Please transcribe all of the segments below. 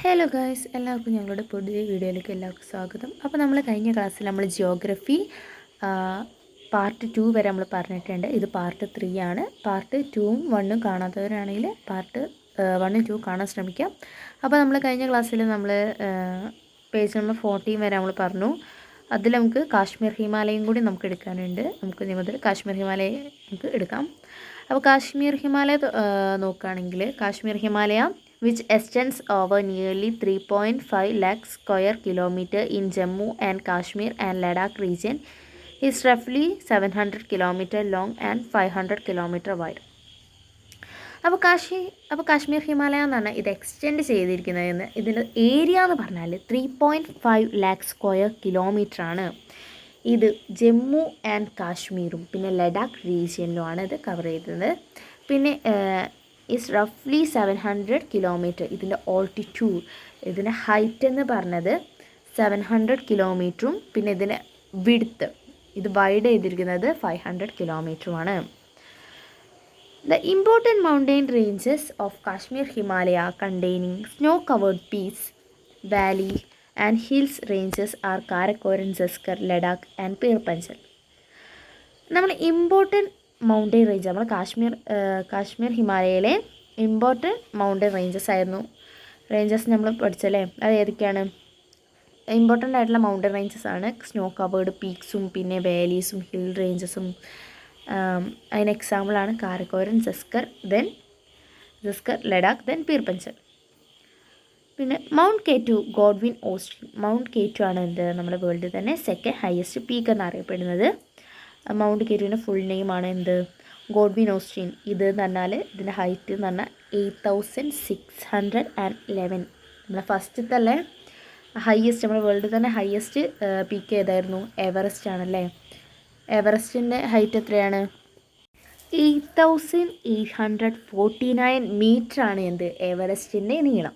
Hello guys, എല്ലാവർക്കും ഞങ്ങളുടെ പുതിയ വീഡിയോയിലേക്ക് എല്ലാവർക്കും സ്വാഗതം. അപ്പോൾ നമ്മൾ കഴിഞ്ഞ ക്ലാസ്സിൽ നമ്മൾ ജിയോഗ്രഫി പാർട്ട് 2 വരെ നമ്മൾ പറഞ്ഞിട്ടുണ്ട്. ഇത് പാർട്ട് 3 ആണ്. പാർട്ട് 2ഉം 1ഉം കാണാത്തവരാണെങ്കിൽ പാർട്ട് 1ഉം 2 കാണാൻ ശ്രമിക്കാം. അപ്പോൾ നമ്മൾ കഴിഞ്ഞ ക്ലാസ്സിൽ നമ്മൾ പേജ് നമ്പർ 14 വരെ നമ്മൾ പറഞ്ഞു. അതിൽ നമുക്ക് കാശ്മീർ ഹിമാലയം കൂടി നമുക്ക് എടുക്കാനുണ്ട്. നമുക്ക് ഇനി മുതൽ കാശ്മീർ ഹിമാലയം നമുക്ക് എടുക്കാം. അപ്പോൾ കാശ്മീർ ഹിമാലയ നോക്കുകയാണെങ്കിൽ Kashmir Himalaya which extends over nearly 3.5 lakh square kilometer in Jammu and Kashmir and Ladakh region, is roughly 700 kilometer long and 500 kilometer wide. അപ്പോൾ കാശ്മീർ ഹിമാലയ എന്ന് പറഞ്ഞാൽ ഇത് എക്സ്റ്റെൻഡ് ചെയ്തിരിക്കുന്നതെന്ന് ഇതിൻ്റെ ഏരിയ എന്ന് പറഞ്ഞാൽ 3.5 ലാക്ക് സ്ക്വയർ കിലോമീറ്റർ ആണ്. ഇത് ജമ്മു ആൻഡ് കാശ്മീറും പിന്നെ ലഡാക്ക് റീജിയനിലുമാണ് ഇത് കവർ ചെയ്തത്. പിന്നെ ഇസ് റഫ്ലി 700 കിലോമീറ്റർ. ഇതിൻ്റെ ഓൾട്ടിറ്റ്യൂഡ്, ഇതിൻ്റെ ഹൈറ്റ് എന്ന് പറഞ്ഞത് 700 കിലോമീറ്ററും പിന്നെ ഇതിൻ്റെ വിഡ്ത്ത്, ഇത് വൈഡ് ചെയ്തിരിക്കുന്നത് 500 കിലോമീറ്ററുമാണ്. The important mountain ranges of Kashmir Himalaya containing snow covered peaks, valley and hills ranges are Karakoram, Zanskar, Ladakh and Pir Panjal. നമ്മൾ ഇമ്പോർട്ടൻറ്റ് മൗണ്ടെയിൻ റേഞ്ച്, നമ്മൾ കാശ്മീർ ഹിമാലയയിലെ ഇമ്പോർട്ടൻറ്റ് മൗണ്ടെയിൻ റേഞ്ചസ് നമ്മൾ പഠിച്ചല്ലേ. അത് ഏതൊക്കെയാണ്? ഇമ്പോർട്ടൻ്റ് ആയിട്ടുള്ള മൗണ്ടെയിൻ റേഞ്ചസ് ആണ് സ്നോ കവേർഡ് പീക്സും പിന്നെ വാലീസും ഹിൽ റേഞ്ചസും. അതിന് എക്സാമ്പിളാണ് കാരക്കോരം, സസ്കർ, ലഡാക്ക്, ദെൻ പീർ പഞ്ചൽ. പിന്നെ mount K2 Godwin ഓസ്ട്രീൻ. Mount K2 ആണ് നമ്മുടെ വേൾഡിൽ തന്നെ സെക്കൻഡ് ഹയസ്റ്റ് പീക്ക് എന്നറിയപ്പെടുന്നത്. മൗണ്ട് K2ൻ്റെ ഫുൾ നെയിമാണ് ഗോഡ്വിൻ ഓസ്ട്രീൻ. ഇത് എന്ന് പറഞ്ഞാൽ ഇതിൻ്റെ ഹൈറ്റ് എന്ന് പറഞ്ഞാൽ 8611. നമ്മളെ ഫസ്റ്റത്തെ അല്ലേ ഹയസ്റ്റ്, നമ്മുടെ വേൾഡിൽ തന്നെ ഹയസ്റ്റ് പീക്ക് ഏതായിരുന്നു? എവറസ്റ്റ് ആണല്ലേ. എവറസ്റ്റിൻ്റെ ഹൈറ്റ് എത്രയാണ്? 8849 മീറ്ററാണ് എവറസ്റ്റിൻ്റെ നീളം.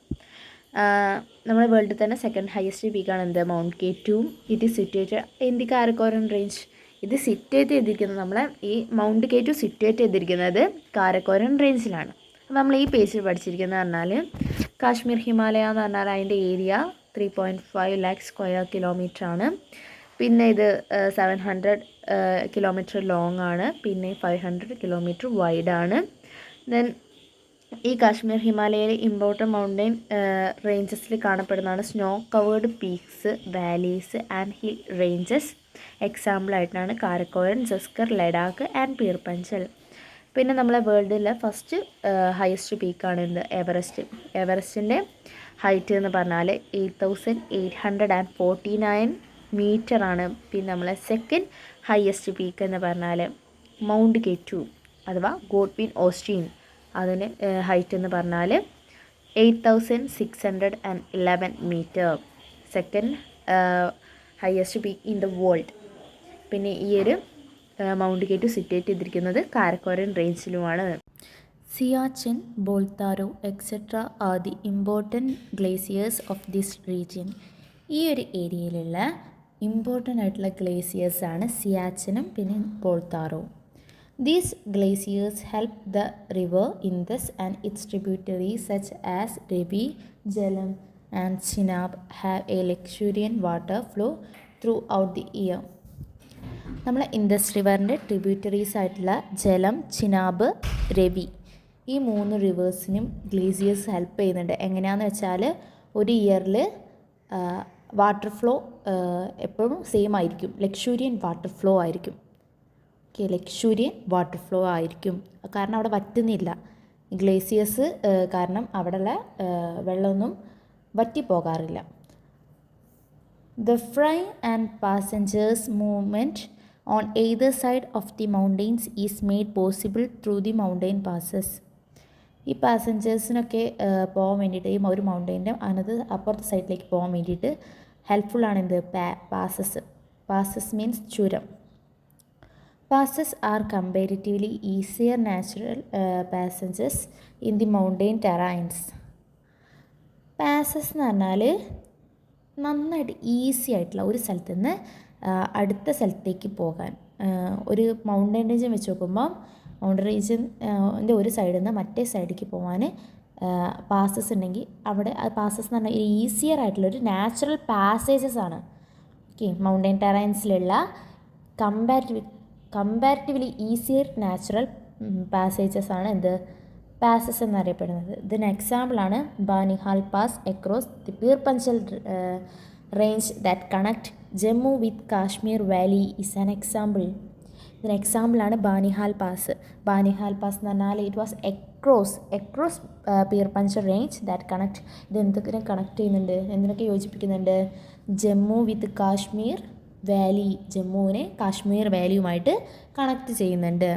നമ്മുടെ വേൾഡിൽ തന്നെ സെക്കൻഡ് ഹയസ്റ്റ് പീക്കാണ് mount K2. It is situated in the Karakoram range. ഇത് സിറ്റുവേറ്റ് ചെയ്തിരിക്കുന്നത്, നമ്മളെ ഈ മൗണ്ട് K2 സിറ്റുവേറ്റ് ചെയ്തിരിക്കുന്നത് കാരക്കോരം റേഞ്ചിലാണ്. അപ്പോൾ നമ്മൾ ഈ പേജിൽ പഠിച്ചിരിക്കുന്നത് പറഞ്ഞാൽ കാശ്മീർ ഹിമാലയ എന്ന് പറഞ്ഞാൽ അതിൻ്റെ ഏരിയ 3.5 ലാക്ക് സ്ക്വയർ കിലോമീറ്റർ ആണ്. പിന്നെ ഇത് 700 കിലോമീറ്റർ ലോങ് ആണ്. പിന്നെ 500 കിലോമീറ്റർ വൈഡ് ആണ്. ദെൻ ഈ കാശ്മീർ ഹിമാലയയിലെ ഇമ്പോർട്ടൻറ്റ് മൗണ്ടെയിൻ റേഞ്ചസിൽ കാണപ്പെടുന്നതാണ് snow covered peaks, valleys and hill ranges. എക്സാമ്പിളായിട്ടാണ് കാരക്കോരം, സസ്കർ, ലഡാക്ക് ആൻഡ് പീർ പഞ്ചൽ. പിന്നെ നമ്മളെ വേൾഡിലെ ഫസ്റ്റ് ഹയസ്റ്റ് പീക്കാണ് എവറസ്റ്റ്. എവറസ്റ്റിൻ്റെ ഹൈറ്റ് എന്ന് പറഞ്ഞാൽ 8849 മീറ്ററാണ്. പിന്നെ നമ്മളെ സെക്കൻഡ് ഹയസ്റ്റ് പീക്ക് എന്ന് പറഞ്ഞാൽ മൗണ്ട് K2 അഥവാ ഗോഡ്വിൻ ഓസ്ട്രീൻ. അതിന് ഹൈറ്റ് എന്ന് പറഞ്ഞാൽ 8611 metre, second highest peak in the world. പിന്നെ ഈ ഒരു മൗണ്ട് K2 സിറ്റുവേറ്റ് ചെയ്തിരിക്കുന്നത് കാരക്കോരം റേഞ്ചിലുമാണ്. Siachen, Baltoro etcetera are the important glaciers of this region. ഈ ഒരു ഏരിയയിലുള്ള ഇമ്പോർട്ടൻ്റ് ആയിട്ടുള്ള ഗ്ലേസിയേഴ്സാണ് സിയാച്ചിനും പിന്നെ Baltoro. These glaciers help the river Indus and its tributaries such as Ravi, Jhelum and Chenab have a luxuriant water flow throughout the year. നമ്മളെ Indus റിവറിൻ്റെ tributaries ആയിട്ടുള്ള ജലം, ചിനാബ്, രവി, ഈ 3 റിവേഴ്സിനും ഗ്ലേസിയേഴ്സ് ഹെൽപ്പ് ചെയ്യുന്നുണ്ട്. എങ്ങനെയാണെന്ന് വെച്ചാൽ ഒരു ഇയറിൽ വാട്ടർ ഫ്ലോ എപ്പോഴും സെയിം ആയിരിക്കും, ലക്ഷൂരിയൻ വാട്ടർ ഫ്ലോ ആയിരിക്കും. ലക്ഷൂരിയൻ വാട്ടർ ഫ്ലോ ആയിരിക്കും, കാരണം അവിടെ വറ്റുന്നില്ല. ഗ്ലേസിയേഴ്സ് കാരണം അവിടെയുള്ള വെള്ളമൊന്നും വറ്റിപ്പോകാറില്ല. The free and passengers movement on either side of the mountains is made possible through the mountain passes. ഈ പാസഞ്ചേഴ്സിനൊക്കെ പോകാൻ വേണ്ടിയിട്ട് ഈ ഒരു മൗണ്ടെയ്ൻ്റെ അപ്പുറത്തെ സൈഡിലേക്ക് പോകാൻ വേണ്ടിയിട്ട് ഹെൽപ്ഫുള്ളാണ് പാസസ് മീൻസ് ചുരം. Passes are comparatively easier natural passages in the mountain terrains. Passes എന്ന് പറഞ്ഞാൽ നന്നായിട്ട് ഈസി ആയിട്ടുള്ള ഒരു സ്ഥലത്ത് നിന്ന് അടുത്ത സ്ഥലത്തേക്ക് പോകാൻ. ഒരു മൗണ്ടൻ റേഞ്ച് വെച്ച് നോക്കുമ്പോൾ മൗണ്ടൻ റേഞ്ചിൻ്റെ ഒരു സൈഡിൽ നിന്ന് മറ്റേ സൈഡിലേക്ക് പോകാൻ പാസസ് ഉണ്ടെങ്കിൽ അവിടെ പാസസ് എന്ന് പറഞ്ഞാൽ ഈസിയർ ആയിട്ടുള്ളൊരു നാച്ചുറൽ പാസേജസ് ആണ്. ഓക്കെ, മൗണ്ടൻ ടെറൈൻസിലുള്ള കമ്പാരിറ്റീവ്ലി ഈസിയർ നാച്ചുറൽ പാസേജസ് ആണ് എന്ത് പാസസ് എന്നറിയപ്പെടുന്നത്. ഇതിന് എക്സാമ്പിളാണ് Banihal pass across the Pir Panjal range that connect Jammu with Kashmir valley is an example. ഇതിന് എക്സാമ്പിളാണ് ബാനിഹാൽ പാസ്. ബാനിഹാൽ പാസ് എന്ന് പറഞ്ഞാൽ it was across Pir Panjal range that connect. ഇത് എന്തൊക്കെ കണക്ട് ചെയ്യുന്നുണ്ട്, എന്തിനൊക്കെ യോജിപ്പിക്കുന്നുണ്ട്? ജമ്മു വിത്ത് കാശ്മീർ വാലി, ജമ്മുവിനെ കാശ്മീർ വാലിയുമായിട്ട് കണക്ട് ചെയ്യുന്നുണ്ട്.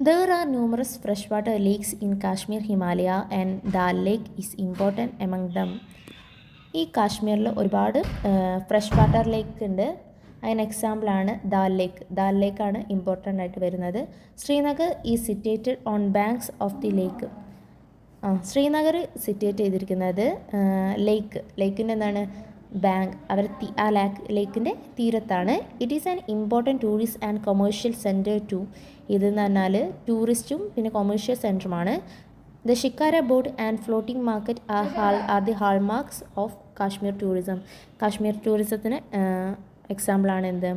There are numerous freshwater lakes in Kashmir, Himalaya and Dal Lake is important among them. ഈ കാശ്മീരിൽ ഒരുപാട് ഫ്രഷ് വാട്ടർ ലേക്ക് ഉണ്ട്. അതിന് എക്സാമ്പിളാണ് ദാൽ ലേക്കാണ് ഇമ്പോർട്ടൻ്റ് ആയിട്ട് വരുന്നത്. Srinagar is situated on banks of the lake. Srinagar situate ചെയ്തിരിക്കുന്നത് ലേക്കിൻ്റെ എന്താണ് ബാങ്ക്, ആ ലേക്കിൻ്റെ തീരത്താണ്. It is an important tourist and commercial centre too. ഇതെന്ന് പറഞ്ഞാൽ ടൂറിസ്റ്റും പിന്നെ കൊമേഴ്ഷ്യൽ സെൻറ്ററുമാണ്. The shikara boat and floating market are the hallmarks of Kashmir tourism. Kashmir ടൂറിസത്തിന് എക്സാമ്പിളാണ് എന്ത്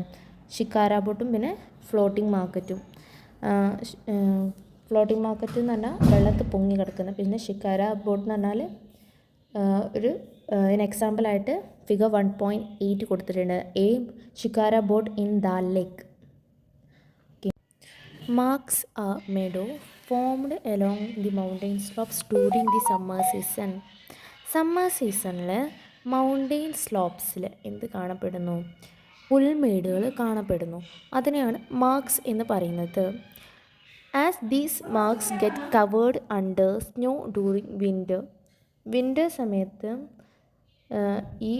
ഷിക്കാര ബോട്ടും പിന്നെ ഫ്ലോട്ടിംഗ് മാർക്കറ്റും. ഫ്ലോട്ടിംഗ് മാർക്കറ്റ് എന്ന് പറഞ്ഞാൽ വെള്ളത്തിൽ പൊങ്ങി കിടക്കുന്ന, പിന്നെ ഷിക്കാര ബോട്ട് എന്ന് പറഞ്ഞാൽ ഒരു ഇതിന് എക്സാമ്പിളായിട്ട് ഫിഗർ 1.8 കൊടുത്തിട്ടുണ്ട്. A shikara boat in Dal lake. Margs are meadow formed along the mountain slopes during the summer season. Summer സീസണിൽ മൗണ്ടെയിൻ സ്ലോപ്സിൽ എന്ത് കാണപ്പെടുന്നു? പുൽമേടുകൾ കാണപ്പെടുന്നു. അതിനെയാണ് മാർക്സ് എന്ന് പറയുന്നത്. As these margs get covered under snow during winter സമയത്ത് ഈ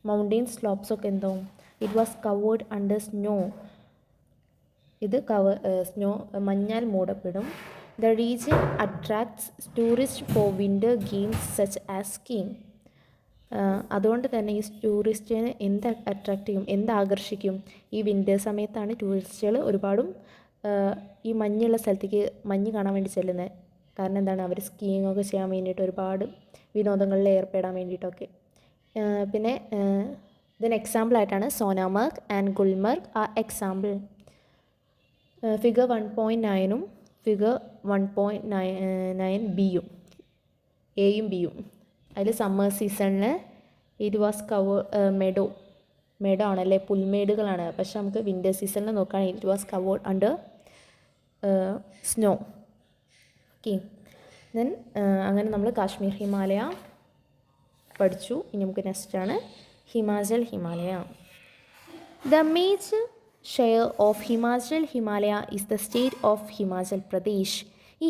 മൗണ്ടെയിൻ സ്ലോപ്സൊക്കെ എന്താവും? It was covered under snow. ഇത് സ്നോ മഞ്ഞാൽ മൂടപ്പെടും. The region attracts tourist for winter games such as skiing. അതുകൊണ്ട് തന്നെ ഈ ടൂറിസ്റ്റിനെ എന്ത് അട്രാക്റ്റ് ചെയ്യും, എന്താകർഷിക്കും? ഈ വിൻ്റർ സമയത്താണ് ടൂറിസ്റ്റുകൾ ഒരുപാടും ഈ മഞ്ഞുള്ള സ്ഥലത്തേക്ക് മഞ്ഞ് കാണാൻ വേണ്ടി ചെല്ലുന്നത്. കാരണം എന്താണ്? അവർ സ്കീയിങ് ഒക്കെ ചെയ്യാൻ വേണ്ടിയിട്ട് ഒരുപാട് വിനോദങ്ങളിൽ ഏർപ്പെടാൻ വേണ്ടിയിട്ടൊക്കെ. പിന്നെ ഇതിന് എക്സാമ്പിളായിട്ടാണ് സോനാമർഗ് ആൻഡ് ഗുൽമർഗ് ആ എക്സാമ്പിൾ. ഫിഗർ 1.9 ഫിഗർ 1.9 ബിയും എയും ബിയും. അതിൽ സമ്മർ സീസണിൽ ഇറ്റ് വാസ് മെഡോ ആണല്ലേ, പുൽമേടുകളാണ്. പക്ഷെ നമുക്ക് വിൻ്റർ സീസണിൽ നോക്കുകയാണെങ്കിൽ it was covered under snow. Okay, then അങ്ങനെ നമ്മൾ കാശ്മീർ ഹിമാലയ പഠിച്ചു. ഇനി നമുക്ക് നെക്സ്റ്റാണ് Himalaya. The major share of Himalaya is the state of Himachal Pradesh. ഈ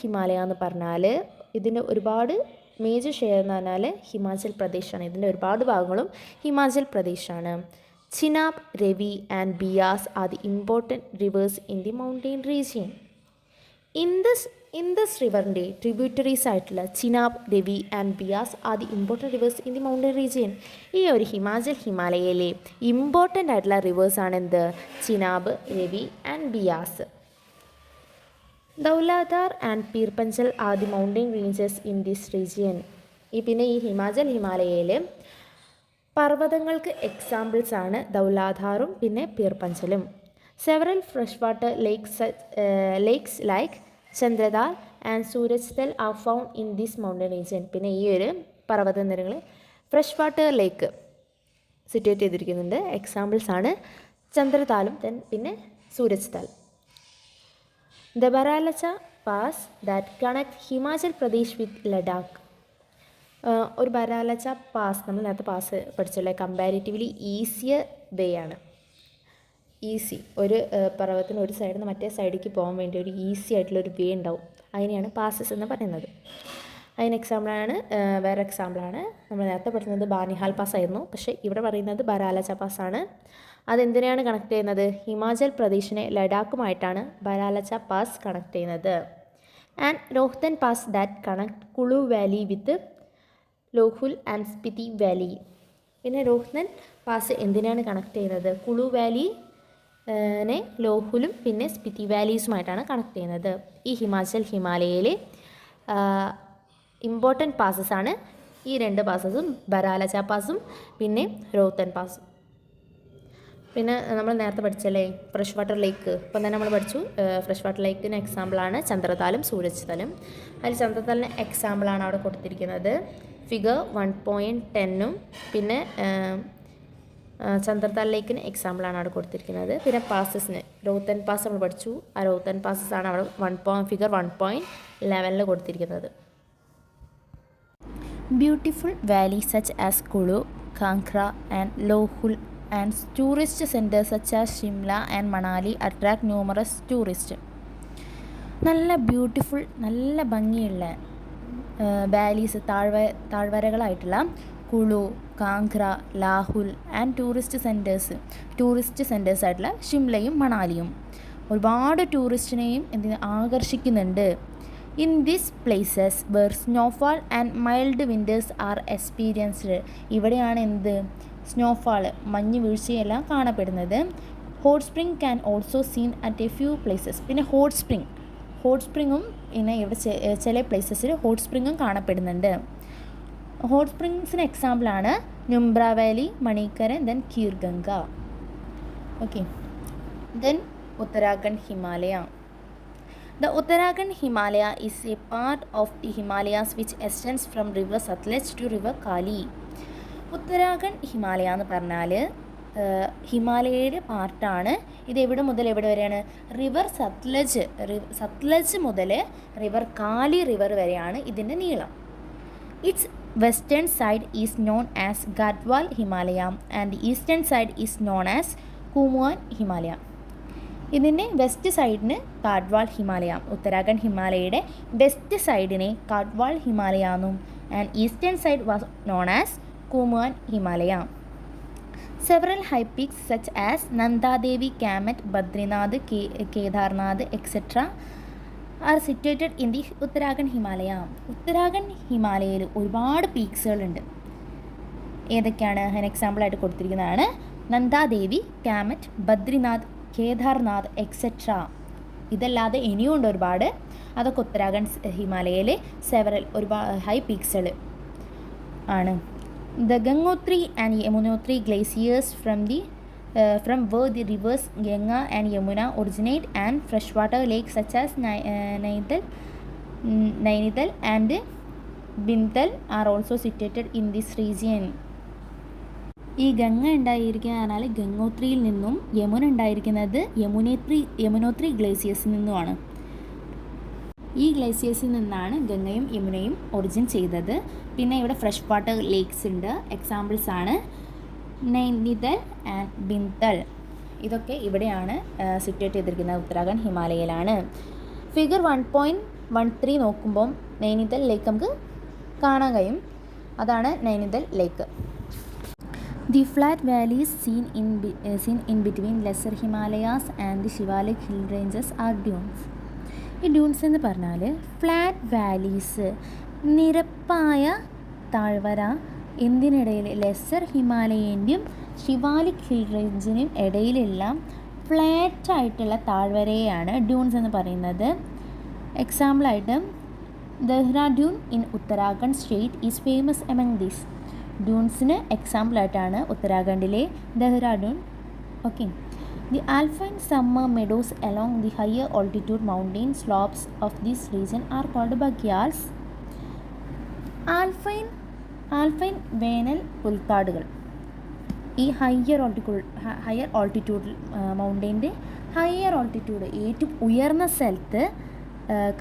ഹിമാലയ എന്ന് പറഞ്ഞാൽ ഇതിൻ്റെ ഒരുപാട് മേജർ ഷെയർ എന്ന് പറഞ്ഞാൽ ഹിമാചൽ പ്രദേശാണ്. ഇതിൻ്റെ ഒരുപാട് ഭാഗങ്ങളും ഹിമാചൽ പ്രദേശാണ്. Chenab, Ravi and Beas are the important rivers in the mountain region. Indus റിവറിൻ്റെ ട്രിബ്യൂട്ടറീസ് ആയിട്ടുള്ള Chenab, Ravi and Beas are the important rivers in the mountain region. ഈ ഒരു ഹിമാലയയിലെ ഇമ്പോർട്ടൻ്റ് ആയിട്ടുള്ള റിവേഴ്സാണ് എന്ത്? Chenab, Ravi and Beas. Dhauladhar and Pir Panjal are the mountain ranges in this region. പിന്നെ ഈ ഹിമാലയയിൽ പർവ്വതങ്ങൾക്ക് എക്സാമ്പിൾസ് ആണ് ദൗലാധാറും പിന്നെ പീർ പഞ്ചലും. Several fresh water lakes like Chandratal and Surajtal are found in this mountain region. പിന്നെ ഈ ഒരു പർവ്വത നിരകൾ ഫ്രഷ് വാട്ടർ ലേക്ക് സിറ്റുവേറ്റ് ചെയ്തിരിക്കുന്നുണ്ട്. എക്സാമ്പിൾസ് ആണ് ചന്ദ്രതാലും പിന്നെ Surajtal. The Baralacha pass that connect Himachal Pradesh with Ladakh. ഒരു ബരാലച്ച പാസ്, നമ്മൾ നേരത്തെ പാസ് പഠിച്ചുള്ള കമ്പാരിറ്റീവ്ലി ഈസിയർ വേ ആണ്. ഒരു പർവ്വതത്തിന് ഒരു സൈഡിൽ നിന്ന് മറ്റേ സൈഡിലേക്ക് പോകാൻ വേണ്ടി ഒരു ഈസി ആയിട്ടുള്ളൊരു വേ ഉണ്ടാവും. അതിനെയാണ് പാസസ് എന്ന് പറയുന്നത്. അതിന് വേറെ എക്സാമ്പിളാണ് നമ്മൾ നേരത്തെ പഠിക്കുന്നത് ബാനിഹാൽ പാസ് ആയിരുന്നു. പക്ഷേ ഇവിടെ പറയുന്നത് ബരാലച്ച പാസ്സാണ്. അതെന്തിനെയാണ് കണക്ട് ചെയ്യുന്നത്? ഹിമാചൽ പ്രദേശിനെ ലഡാക്കുമായിട്ടാണ് ബരാലച്ച പാസ് കണക്ട് ചെയ്യുന്നത്. And Rohtang pass that connect Kullu valley with Lahaul and Spiti valley. പിന്നെ രോഹ്തൻ പാസ് എന്തിനാണ് കണക്ട് ചെയ്യുന്നത്? കുളു വാലി നെ ലോഹുലും പിന്നെ സ്പിതി വാലീസുമായിട്ടാണ് കണക്ട് ചെയ്യുന്നത്. ഈ ഹിമാലയയിൽ ഇമ്പോർട്ടൻറ്റ് പാസസ് ആണ് ഈ രണ്ട് പാസസും, ബരാലച്ച പാസും പിന്നെ രോഹ്തൻ പാസും. പിന്നെ നമ്മൾ നേരത്തെ പഠിച്ചല്ലേ ഫ്രഷ് വാട്ടർ ലേക്ക്, ഇപ്പം തന്നെ നമ്മൾ പഠിച്ചു. ഫ്രഷ് വാട്ടർ ലേക്കിന് എക്സാമ്പിളാണ് ചന്ദ്രതാലും സൂരജ്തലും. അതിൽ ചന്ദ്രതാലിന് എക്സാമ്പിളാണ് അവിടെ കൊടുത്തിരിക്കുന്നത്. ഫിഗർ 1.10 പിന്നെ ചന്ദ്രതാൽ ലേക്കിന് എക്സാമ്പിളാണ് അവിടെ കൊടുത്തിരിക്കുന്നത്. പിന്നെ പാസസിന് രോഹ്തൻ പാസ് നമ്മൾ പഠിച്ചു. ആ രോഹ്തൻ പാസസ് ആണ് അവിടെ ഫിഗർ 1.11 കൊടുത്തിരിക്കുന്നത്. Beautiful valleys such as Kulu, Kangra and Lohul and tourist centers such as Shimla and Manali attract numerous tourists. നല്ല ബ്യൂട്ടിഫുൾ, നല്ല ഭംഗിയുള്ള വാലീസ്, താഴ്വരകളായിട്ടുള്ള Kullu, Kangra, Lahaul and tourist centres ആയിട്ടുള്ള ഷിംലയും മണാലിയും ഒരുപാട് ടൂറിസ്റ്റിനെയും ആകർഷിക്കുന്നുണ്ട്. In these places where snowfall and mild winters are experienced, ഇവിടെയാണ് സ്നോഫാൾ, മഞ്ഞ് വീഴ്ചയെല്ലാം കാണപ്പെടുന്നത്. Hot spring can also seen at A few places. പിന്നെ ഹോട്ട് സ്പ്രിങ്ങും പിന്നെ ഇവിടെ ചില പ്ലേസസിൽ ഹോട്ട് സ്പ്രിങ്ങും കാണപ്പെടുന്നുണ്ട്. ഹോട്ട് സ്പ്രിങ്സിന് എക്സാമ്പിളാണ് Nubra valley, Manikaran, then Kheerganga. Okay, then Uttarakhand Himalaya. The Uttarakhand Himalaya is a part of the Himalayas which extends from river Satluj to river Kali. Uttarakhand Himalaya എന്ന് പറഞ്ഞാൽ ഹിമാലയയുടെ പാർട്ടാണ്. ഇത് എവിടെ മുതൽ എവിടെ വരെയാണ്? റിവർ സത്ലജ് മുതൽ റിവർ കാലി റിവർ വരെയാണ് ഇതിൻ്റെ നീളം. Its western side is known as Garhwal Himalaya and eastern side is known as Kumaon Himalaya. ഇതിൻ്റെ വെസ്റ്റ് സൈഡിന് കാഡ്വാൾ ഹിമാലയ, ഉത്തരാഖണ്ഡ് ഹിമാലയയുടെ വെസ്റ്റ് സൈഡിനെ കാഡ്വാൾ ഹിമാലയ എന്നും and eastern side was known as Kumaon Himalaya. Several high peaks such as Nanda Devi, Kamet, Badrinath, Kedarnath etcetera are situated in the Uttarakhand Himalaya. Uttarakhand ഹിമാലയയിൽ ഒരുപാട് പീക്സുകളുണ്ട്. ഏതൊക്കെയാണ്? അതിന് എക്സാമ്പിളായിട്ട് കൊടുത്തിരിക്കുന്നതാണ് നന്ദാദേവി, കാമറ്റ്, ബദ്രിനാഥ്, കേദാർനാഥ് എക്സെട്ര. ഇതല്ലാതെ ഇനിയും ഉണ്ട് ഒരുപാട്. അതൊക്കെ ഉത്തരാഖണ്ഡ് ഹിമാലയയിലെ ഒരുപാട് ഹൈ പീക്സുകൾ ആണ്. The Gangotri and Yamunotri glaciers from where the rivers Ganga and Yamuna originate and freshwater lakes such as Nainital and Bindal are also situated in this region. ഈ ഗംഗ ഉണ്ടായിരിക്കുന്നതിനാൽ ഗംഗോത്രിയിൽ നിന്നും യമുന ഉണ്ടായിരിക്കുന്നത് യമുനോത്രി ഗ്ലേസിയേഴ്സിൽ നിന്നുമാണ്. ഈ ഗ്ലേസിയേഴ്സിൽ നിന്നാണ് ഗംഗയും യമുനയും ഒറിജിൻ ചെയ്തത്. പിന്നെ ഇവിടെ ഫ്രഷ് വാട്ടർ ലേക്സ് ഉണ്ട്. എക്സാമ്പിൾസ് ആണ് നൈനിതൽ ആൻഡ് ബിന്തൽ. ഇതൊക്കെ ഇവിടെയാണ് സിറ്റുവേറ്റ് ചെയ്തിരിക്കുന്നത്, ഉത്തരാഖണ്ഡ് ഹിമാലയയിലാണ്. ഫിഗർ 1.13 നോക്കുമ്പം നൈനിതൽ ലേക്ക് നമുക്ക് കാണാൻ കഴിയും. അതാണ് നൈനിതൽ ലേക്ക്. The flat valleys seen in between Lesser Himalayas and the Shivalik hill ranges are dunes. ഈ ഡ്യൂൺസ് എന്ന് പറഞ്ഞാൽ ഫ്ലാറ്റ് വാലീസ്, നിരപ്പായ താഴ്വര, എന്തിനിടയിൽ? ലെസ്സർ ഹിമാലയൻ്റെയും ശിവാലിക് ഹിൽ റേഞ്ചിനും ഇടയിലെല്ലാം ഫ്ലാറ്റായിട്ടുള്ള താഴ്വരയാണ് ഡ്യൂൺസ് എന്ന് പറയുന്നത്. എക്സാമ്പിളായിട്ട് Dehradun in Uttarakhand state is famous among these. ഡ്യൂൺസിന് എക്സാമ്പിളായിട്ടാണ് ഉത്തരാഖണ്ഡിലെ Dehradun. Okay, the alpine summer meadows along the higher altitude mountain slopes of this region are called bugyals. Alpine വേനൽ പുൽക്കാടുകൾ ഈ ഹയർ ഓൾട്ടിറ്റ്യൂഡ് മൗണ്ടെയിൻ്റെ ഹയർ ഓൾട്ടിറ്റ്യൂഡ് ഏറ്റവും ഉയർന്ന സ്ഥലത്ത്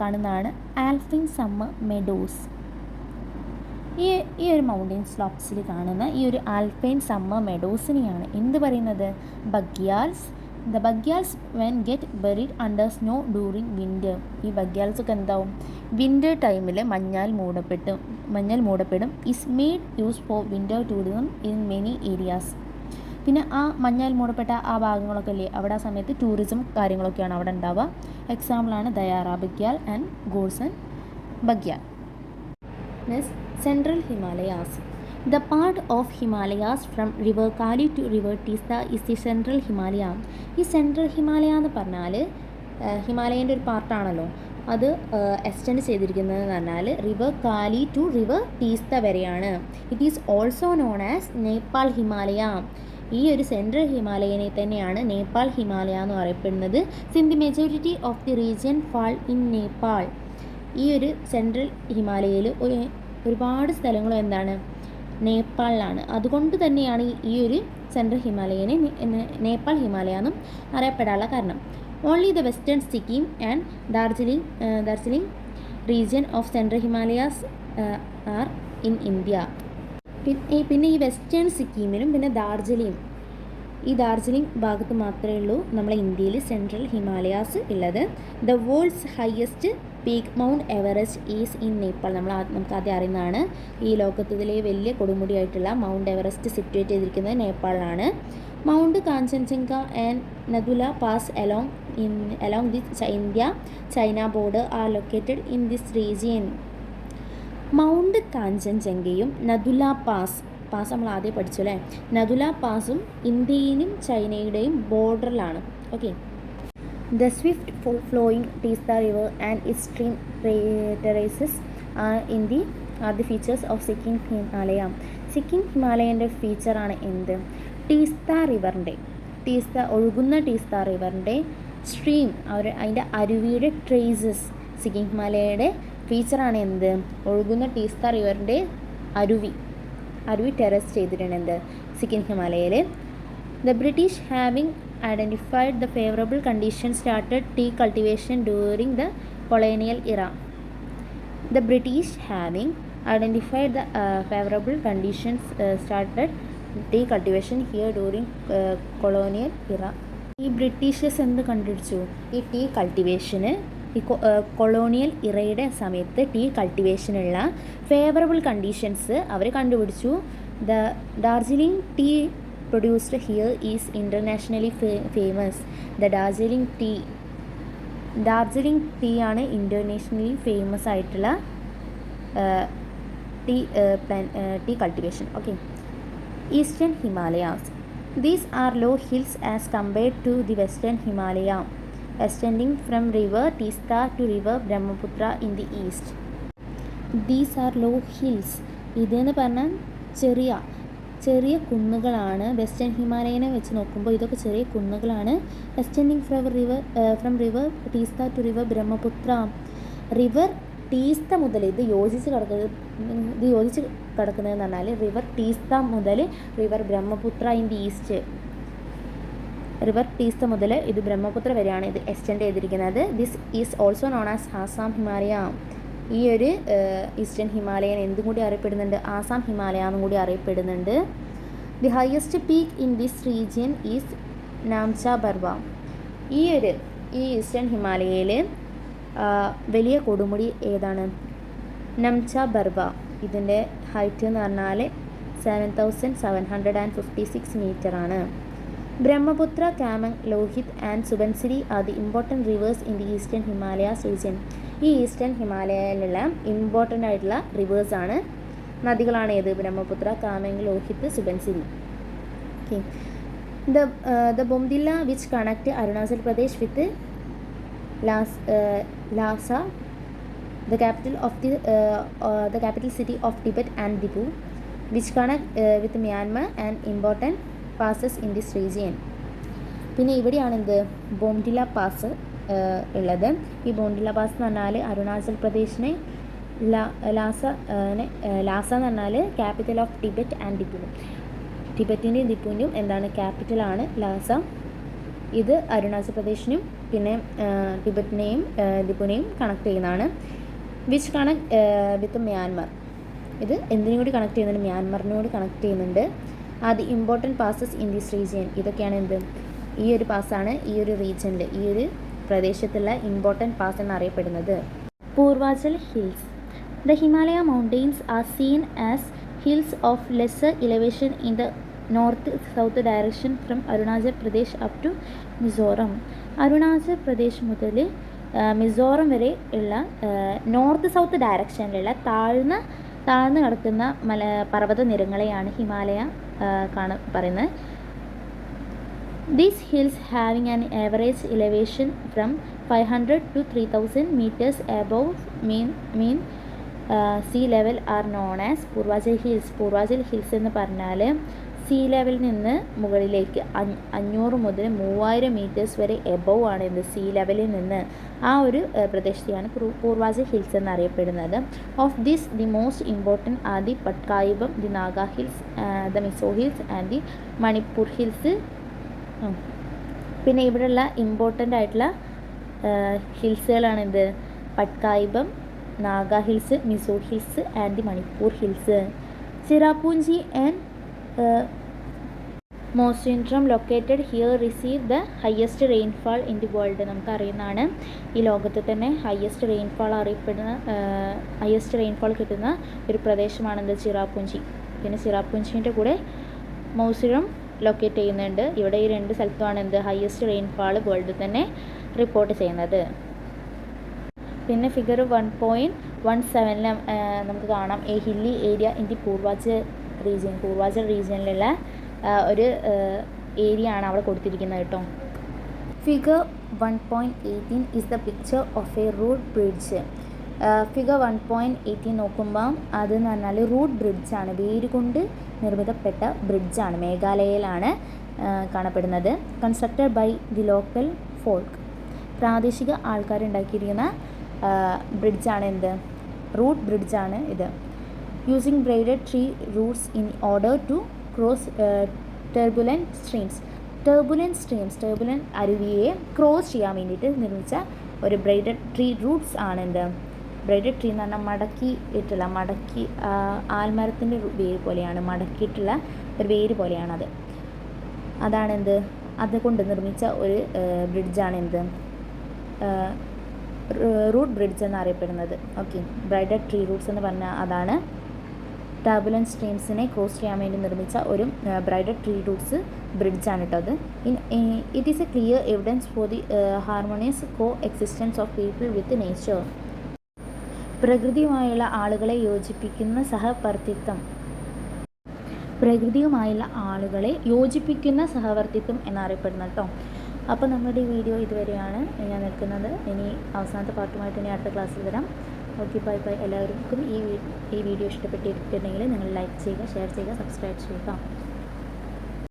കാണുന്നതാണ് ആൽപൈൻ സമ്മർ മെഡോസ്. ഈ ഒരു മൗണ്ടെയിൻ സ്ലോപ്സിൽ കാണുന്ന ഈ ഒരു ആൽപൈൻ സമ്മർ മെഡോസിനെയാണ് എന്ത് പറയുന്നത്? Bugyals. The bugyals when get buried under snow during winter. ഈ ബഗ്യാൽസൊക്കെ എന്താവും? വിൻ്റർ ടൈമിൽ മഞ്ഞാൽ മൂടപ്പെടും. Is made use for winter tourism in many areas. പിന്നെ ആ മഞ്ഞാൽ മൂടപ്പെട്ട ആ ഭാഗങ്ങളൊക്കെ അല്ലേ, അവിടെ ആ സമയത്ത് ടൂറിസം കാര്യങ്ങളൊക്കെയാണ് അവിടെ ഉണ്ടാവുക. എക്സാമ്പിളാണ് Dayara Bugyal and Gorson Bugyal. Next central Himalayas. The part of Himalayas from river Kali to river Tista is the central Himalaya. ഈ സെൻട്രൽ ഹിമാലയ എന്ന് പറഞ്ഞാൽ ഹിമാലയൻ്റെ ഒരു പാർട്ടാണല്ലോ. അത് എക്സ്റ്റെൻഡ് ചെയ്തിരിക്കുന്നതെന്ന് പറഞ്ഞാൽ റിവർ കാലി ടു റിവർ ടീസ്ത വരെയാണ്. It is also known as Nepal Himalaya. ഈ ഒരു സെൻട്രൽ ഹിമാലയനെ തന്നെയാണ് നേപ്പാൾ ഹിമാലയ എന്ന് പറയപ്പെടുന്നത്. Since the majority of the region fall in Nepal. ഈ ഒരു സെൻട്രൽ ഹിമാലയയിൽ ഒരുപാട് സ്ഥലങ്ങളും എന്താണ്, നേപ്പാളിലാണ്. അതുകൊണ്ട് തന്നെയാണ് ഈ ഒരു സെൻട്രൽ ഹിമാലയനെ നേപ്പാൾ ഹിമാലയ എന്നും അറിയപ്പെടാനുള്ള കാരണം. Only the western Sikkim and Darjeeling region of central Himalayas are in India. പിന്നെ ഈ വെസ്റ്റേൺ സിക്കിമിലും പിന്നെ ഈ ദാർജിലിംഗ് ഭാഗത്ത് മാത്രമേ ഉള്ളൂ നമ്മളെ ഇന്ത്യയിൽ സെൻട്രൽ ഹിമാലയാസ് ഉള്ളത്. The world's highest peak mount Everest is in Nepal. നമുക്ക് ആദ്യം അറിയുന്നതാണ്. ഈ ലോകത്തിലെ വലിയ കൊടുമുടിയായിട്ടുള്ള മൗണ്ട് എവറസ്റ്റ് സിറ്റുവേറ്റ് ചെയ്തിരിക്കുന്നത് നേപ്പാളിലാണ്. Mount Kanchenjunga and Nathu La pass along the India-China border are located in this region. Mount കാഞ്ചൻജംഗയും നദുല പാസ് നമ്മൾ ആദ്യം പഠിച്ചു അല്ലേ. നദുല പാസും ഇന്ത്യയിലും ചൈനയുടെയും ബോർഡറിലാണ്. Okay. The swift flowing Teesta River and its stream terraces are the features of Sikkim Himalaya. സിക്കിം ഹിമാലയൻ്റെ ഫീച്ചറാണ് എന്ത്? ഒഴുകുന്ന ടീസ്ത റിവറിൻ്റെ സ്ട്രീം, അതിൻ്റെ അരുവിയുടെ ട്രേസസ്. സിക്കിം ഹിമാലയയുടെ ഫീച്ചറാണ് എന്ത്? ഒഴുകുന്ന ടീസ്ത റിവറിൻ്റെ അരുവി ടെറസ് ചെയ്തിട്ടുണ്ട് എന്ത്? സിക്കിം ഹിമാലയയിൽ. The British having identified the favorable conditions started tea cultivation during the colonial era. The British having identified the favorable conditions started tea cultivation here during colonial era. ഈ Britishers എന്ത് കണ്ടുപിടിച്ചു? ഈ ടീ കൾട്ടിവേഷന് ഈ കൊളോണിയൽ ഇറയുടെ സമയത്ത് tea കൾട്ടിവേഷനുള്ള favourable conditions അവർ കണ്ടുപിടിച്ചു. The Darjeeling tea produced here is internationally famous. The Darjeeling tea ആണ് ഇന്റർനാഷണലി ഫേമസ് ആയിട്ടുള്ള tea cultivation. Okay. Eastern Himalayas. These are low hills as compared to the western Himalaya, extending from river Teesta to river Brahmaputra in the east. These are low hills. ഇതെന്ന് പറഞ്ഞാൽ ചെറിയ കുന്നുകളാണ്. Western ഹിമാലയനെ വെച്ച് നോക്കുമ്പോൾ ഇതൊക്കെ ചെറിയ കുന്നുകളാണ്. Extending from river Teesta to river Brahmaputra. River Teesta മുതൽ ഇത് യോജിച്ച് കിടക്കുന്നതെന്ന് പറഞ്ഞാൽ റിവർ ടീസ്ത മുതൽ river Brahmaputra in the east. River Teesta മുതൽ ഇത് ബ്രഹ്മപുത്ര വരെയാണ് ഇത് എക്സ്റ്റെൻഡ് ചെയ്തിരിക്കുന്നത്. This is also known as Assam Himalaya. ഈ ഒരു ഈസ്റ്റേൺ ഹിമാലയൻ എന്തും കൂടി അറിയപ്പെടുന്നുണ്ട്? ആസാം ഹിമാലയ എന്നും കൂടി അറിയപ്പെടുന്നുണ്ട്. The highest peak in this region is Namcha Barwa. ഈ ഈസ്റ്റേൺ ഹിമാലയയിൽ വലിയ കൊടുമുടി ഏതാണ്? നംച ബർവ. ഇതിൻ്റെ ഹൈറ്റ് എന്ന് പറഞ്ഞാൽ 7756 മീറ്ററാണ്. Brahmaputra, Kameng, Lohit and Subansiri are the important rivers in the eastern Himalayas region. ഈ ഈസ്റ്റേൺ ഹിമാലയയിലുള്ള ഇമ്പോർട്ടൻ്റ് ആയിട്ടുള്ള റിവേഴ്സാണ്, നദികളാണ് ഏത്? Brahmaputra, Kameng, Lohit, Subansiri. Okay. The Bomdila which connect Arunachal Pradesh with Lhasa, the capital city of Tibet and Thimphu, which connect with Myanmar and important passes in this region. പിന്നെ ഇവിടെയാണ് എന്ത്? Bomdila pass ഉള്ളത്. ഈ ബോംഡില പാസ് എന്ന് പറഞ്ഞാൽ അരുണാചൽ പ്രദേശിനെ ലാസ എന്ന് പറഞ്ഞാൽ ക്യാപിറ്റൽ ഓഫ് ടിബറ്റ് ആൻഡ് ദിപ്പു. ടിബറ്റിൻ്റെയും ദിപ്പുവിൻ്റെയും എന്താണ് ക്യാപിറ്റലാണ് ലാസ. ഇത് അരുണാചൽ പ്രദേശിനും പിന്നെ ടിബറ്റിനെയും ദിപ്പുവിനെയും കണക്ട് ചെയ്യുന്നതാണ്. Which connect with Myanmar. ഇത് എന്തിനും കൂടി കണക്ട് ചെയ്യുന്നുണ്ട്? മ്യാൻമറിനും കൂടി കണക്ട് ചെയ്യുന്നുണ്ട്. അത് important passes in this region. ഇതൊക്കെയാണ് എന്ത്? ഈ ഒരു പാസ്സാണ് ഈ ഒരു റീജിയനിൽ, ഈ ഒരു പ്രദേശത്തുള്ള ഇമ്പോർട്ടൻറ്റ് പാസ് എന്നറിയപ്പെടുന്നത്. Purvachal hills. The Himalaya mountains are seen as hills of lesser elevation in the north south direction from Arunachal Pradesh up to Mizoram. Arunachal Pradesh മുതൽ മിസോറം വരെ ഉള്ള നോർത്ത് സൗത്ത് ഡയറക്ഷനിലുള്ള താഴ്ന്ന താഴ്ന്നു കിടക്കുന്ന പർവ്വത നിരകളെയാണ് ഹിമാലയ പറയുന്നത്. These hills having an average elevation from 500 to 3000 meters above mean sea level are known as Purvachal hills. Purvachal hills എന്ന് പറഞ്ഞാൽ സീ ലെവലിൽ നിന്ന് മുകളിലേക്ക് 500 മുതൽ 3000 മീറ്റേഴ്സ് വരെ എബവ് ആണ് എന്ത് സീ ലെവലിൽ നിന്ന് ആ ഒരു പ്രദേശത്തെയാണ് പൂർവാചൽ ഹിൽസ് എന്നറിയപ്പെടുന്നത്. Of this the most important are the Patkai Bum, the Naga hills, the Mizo hills and the Manipur hills. പിന്നെ ഇവിടെയുള്ള ഇമ്പോർട്ടൻ്റ് ആയിട്ടുള്ള ഹിൽസുകളാണ് എന്ത് Patkai Bum, Naga hills, Mizo hills and the Manipur hills. Cherrapunji and Mawsynram located here receive the highest rainfall in the world. നമുക്കറിയുന്നതാണ് ഈ ലോകത്ത് തന്നെ ഹയസ്റ്റ് റെയിൻഫാൾ കിട്ടുന്ന ഒരു പ്രദേശമാണെന്ത് ചിറാപുഞ്ചി. പിന്നെ ചിറാപുഞ്ചിൻ്റെ കൂടെ മൗസിഡ്രം ലൊക്കേറ്റ് ചെയ്യുന്നുണ്ട്. ഇവിടെ ഈ 2 സ്ഥലത്തുമാണ് എന്ത് ഹയസ്റ്റ് റെയിൻഫാൾ വേൾഡിൽ തന്നെ റിപ്പോർട്ട് ചെയ്യുന്നത്. പിന്നെ ഫിഗർ 1.17 നമുക്ക് കാണാം a hilly area in the Purvachal റീജിയനിലുള്ള ഒരു ഏരിയ ആണ് അവിടെ കൊടുത്തിരിക്കുന്നത് കേട്ടോ. Figure 1.18 is the picture of a root bridge. Figure 1.18 നോക്കുമ്പോൾ അതെന്ന് പറഞ്ഞാൽ റൂട്ട് ബ്രിഡ്ജാണ്, വേര് കൊണ്ട് നിർമ്മിതപ്പെട്ട ബ്രിഡ്ജാണ്, മേഘാലയയിലാണ് കാണപ്പെടുന്നത്. Constructed by the local folk, പ്രാദേശിക ആൾക്കാരുണ്ടാക്കിയിരിക്കുന്ന ബ്രിഡ്ജാണ് എന്ത് റൂട്ട് ബ്രിഡ്ജാണ് ഇത്. Using braided tree roots in order to cross turbulent streams. Turbulent അരുവിയെ ക്രോസ് ചെയ്യാൻ വേണ്ടിയിട്ട് നിർമ്മിച്ച ഒരു ബ്രൈഡഡ് ട്രീ റൂട്ട്സ് ആണ് എന്ത് ബ്രൈഡഡ് ട്രീ എന്ന് പറഞ്ഞാൽ മടക്കി ആൽമരത്തിൻ്റെ വേര് പോലെയാണ്, മടക്കിയിട്ടുള്ള ഒരു വേര് പോലെയാണത്. അതാണെന്ത് അതുകൊണ്ട് നിർമ്മിച്ച ഒരു ബ്രിഡ്ജാണ് എന്ത് റൂട്ട് ബ്രിഡ്ജ് എന്നറിയപ്പെടുന്നത്. ഓക്കെ, ബ്രൈഡഡ് ട്രീ റൂട്ട്സ് എന്ന് പറഞ്ഞാൽ അതാണ്. ടർബുലൻറ്റ് സ്ട്രീംസിനെ ക്രോസ് ചെയ്യാൻ വേണ്ടി നിർമ്മിച്ച ഒരു ബ്രൈഡഡ് ട്രീ റൂട്ട്സ് ബ്രിഡ്ജാണ് കേട്ടോ അത്. It is a clear evidence for the harmonious coexistence of people with nature. പ്രകൃതിയുമായുള്ള ആളുകളെ യോജിപ്പിക്കുന്ന സഹവർത്തിത്വം എന്നറിയപ്പെടുന്നത് കേട്ടോ. അപ്പോൾ നമ്മുടെ ഈ വീഡിയോ ഇതുവരെയാണ് ഞാൻ നിൽക്കുന്നത്. ഇനി അവസാനത്തെ പാർട്ടുമായിട്ട് ഇനി അടുത്ത ക്ലാസ്സിൽ വരാം. Okay, bye bye. എല്ലാവർക്കും ഈ വീഡിയോ ഇഷ്ടപ്പെട്ടിട്ടുണ്ടെങ്കിൽ നിങ്ങൾ ലൈക്ക് ചെയ്യുക, ഷെയർ ചെയ്യുക, സബ്സ്ക്രൈബ് ചെയ്യുക.